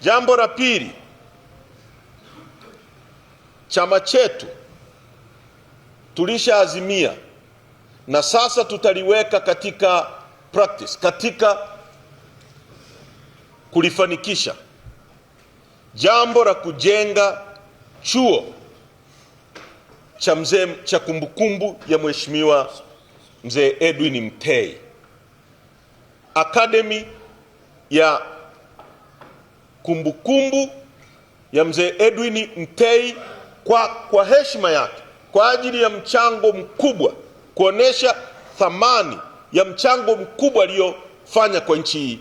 Jambo la pili, chama chetu tulishaazimia na sasa tutaliweka katika practice, katika kulifanikisha jambo la kujenga chuo cha kumbukumbu ya Mheshimiwa Mzee Edwin Mtei, Academy ya kumbukumbu ya Mzee Edwin Mtei kwa heshima yake, kwa ajili ya mchango mkubwa, kuonesha thamani ya mchango mkubwa aliyofanya kwa nchi hii,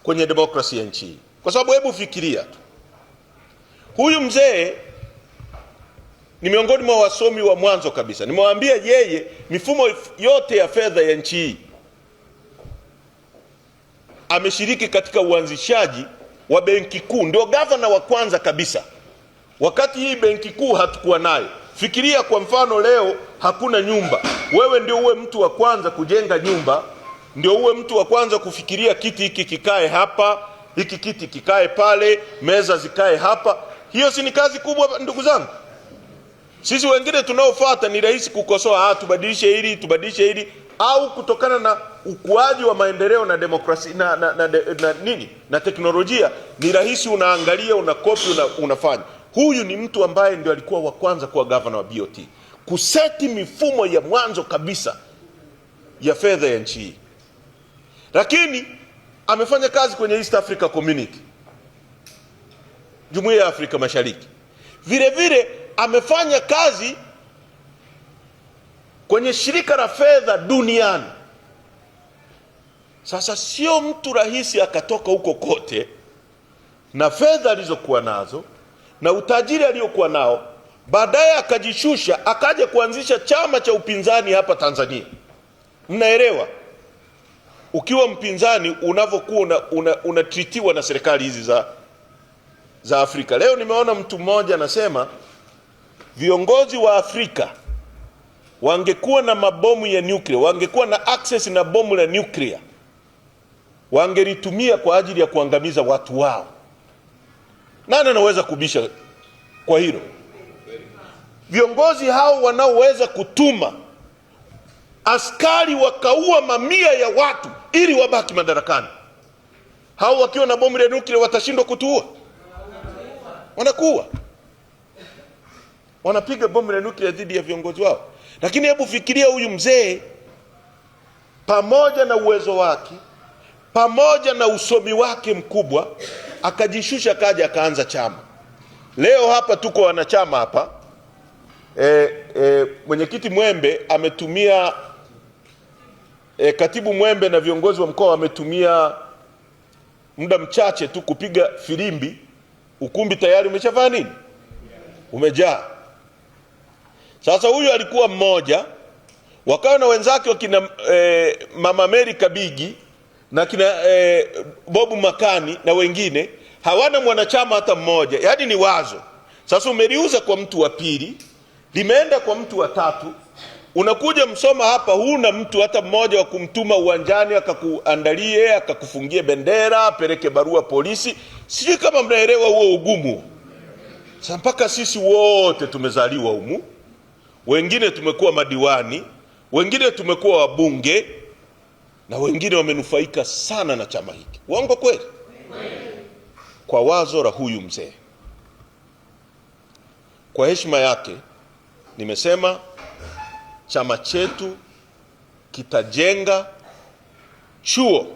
kwenye demokrasia ya nchi hii. Kwa sababu hebu fikiria tu, huyu mzee ni miongoni mwa wasomi wa mwanzo kabisa. Nimewaambia yeye mifumo yote ya fedha ya nchi hii ameshiriki katika uanzishaji wa benki kuu, ndio gavana wa kwanza kabisa. Wakati hii benki kuu hatukuwa nayo. Fikiria kwa mfano leo hakuna nyumba, wewe ndio uwe mtu wa kwanza kujenga nyumba, ndio uwe mtu wa kwanza kufikiria kiti hiki kikae hapa, hiki kiti kikae pale, meza zikae hapa. Hiyo si ni kazi kubwa ndugu zangu? Sisi wengine tunaofuata ni rahisi kukosoa, tubadilishe hili, au kutokana na ukuaji wa maendeleo na demokrasia na teknolojia ni rahisi, unaangalia, unakopi, unafanya. Huyu ni mtu ambaye ndio alikuwa wa kwanza kuwa governor wa BOT, kuseti mifumo ya mwanzo kabisa ya fedha ya nchi hii. Lakini amefanya kazi kwenye East Africa Community, Jumuiya ya Afrika Mashariki. Vile vile amefanya kazi kwenye shirika la fedha duniani. Sasa sio mtu rahisi akatoka huko kote na fedha alizokuwa nazo na utajiri aliokuwa nao, baadaye akajishusha akaja kuanzisha chama cha upinzani hapa Tanzania. Mnaelewa ukiwa mpinzani unavyokuwa unatritiwa na serikali hizi za Afrika. Leo nimeona mtu mmoja anasema viongozi wa Afrika wangekuwa na mabomu ya nuclear, wangekuwa na access na bomu la nuclear, wangelitumia kwa ajili ya kuangamiza watu wao. Nani anaweza kubisha kwa hilo? Viongozi hao wanaoweza kutuma askari wakaua mamia ya watu ili wabaki madarakani, hao wakiwa na bomu la nuclear watashindwa kutuua? Wanakuwa wanapiga bomu la nuclear dhidi ya viongozi wao. Lakini hebu fikiria huyu mzee, pamoja na uwezo wake, pamoja na usomi wake mkubwa, akajishusha, kaja akaanza chama. Leo hapa tuko wanachama hapa. Mwenyekiti Mwembe ametumia, katibu Mwembe na viongozi wa mkoa wametumia muda mchache tu kupiga filimbi, ukumbi tayari umeshafanya nini? Umejaa. Sasa huyu alikuwa mmoja, wakawa na wenzake wakina Mama Mary Kabigi na kina Bobu Makani na wengine, hawana mwanachama hata mmoja. Yaani ni wazo. Sasa umeliuza kwa mtu wa pili, limeenda kwa mtu wa tatu, unakuja Msoma hapa huna mtu hata mmoja wa kumtuma uwanjani akakuandalie, akakufungie bendera, apeleke barua polisi. Sijui kama mnaelewa huo ugumu. Sasa mpaka sisi wote tumezaliwa humu, wengine tumekuwa madiwani, wengine tumekuwa wabunge, na wengine wamenufaika sana na chama hiki. Uongo kweli? Kwa wazo la huyu mzee. Kwa heshima yake nimesema chama chetu kitajenga chuo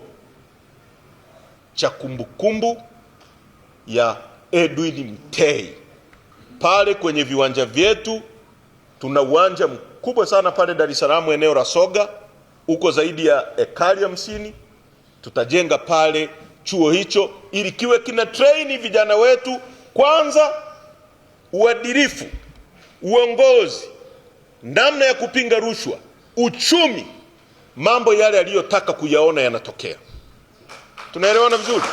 cha kumbukumbu ya Edwin Mtei pale kwenye viwanja vyetu. Tuna uwanja mkubwa sana pale Dar es Salaam, eneo la Soga, uko zaidi ya ekari 50. Tutajenga pale chuo hicho ili kiwe kina train vijana wetu, kwanza uadilifu, uongozi, namna ya kupinga rushwa, uchumi, mambo yale aliyotaka kuyaona yanatokea. Tunaelewana vizuri?